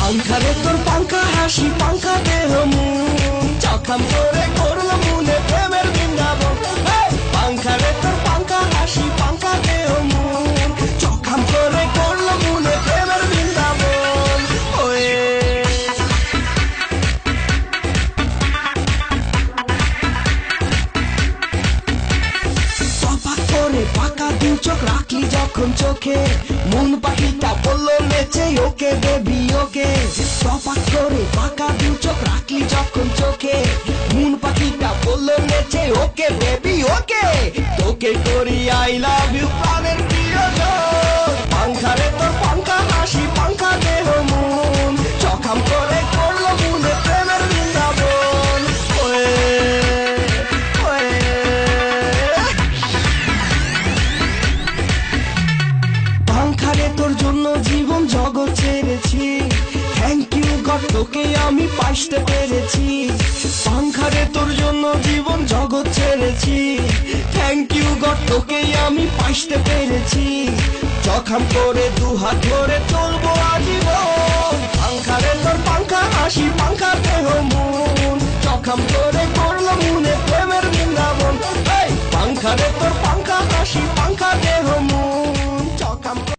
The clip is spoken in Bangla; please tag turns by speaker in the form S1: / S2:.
S1: পাংখারে তোর পাংখা হাসি পাংখা দেহ মন চখাম করে করল মনে প্রেমের বৃন্দাবন। পাংখারে তোর পাংখা হাসি পাংখা দেহ মন চখাম করে করল মনে প্রেমের বৃন্দাবন। ওয়ে পাপা করে পাকা দু চোখ রাখলি যখন চোখে মন পাখিটা বললো নেচে ওকে বেবি ওকে। টপাক করে পাকা দু চোখ রাখলি যখন চোখে মন পাখিটা বললো নেচে ওকে বেবি ওকে। তোকে করি আই লাভ ইউ প্রাণের প্রিয়জন। পাংখারে তোর পাংখা হাসি পাংখা দেহ মন চখাম করে করলো মনে প্রেমের বৃন্দাবন। ওয়ে ওয়ে পাংখারে তোর জন্য জীবন জগৎ ছেড়েছি থ্যাংক ইউ গড তোকে আমি পাইতে পেরেছি। পাংখারে তোর জন্য জীবন জগৎ ছেড়েছি থ্যাংক ইউ গড তোকে আমি পাইতে পেরেছি। জখাম করে দু হাত ধরে চলবো আজীবন। পাংখারে তোর পাংখা হাসি পাংখা দেহ মন জখাম করে করলো মনে প্রেমের বৃন্দাবন। পাংখারে তোর পাংখা হাসি পাংখা দেহ মন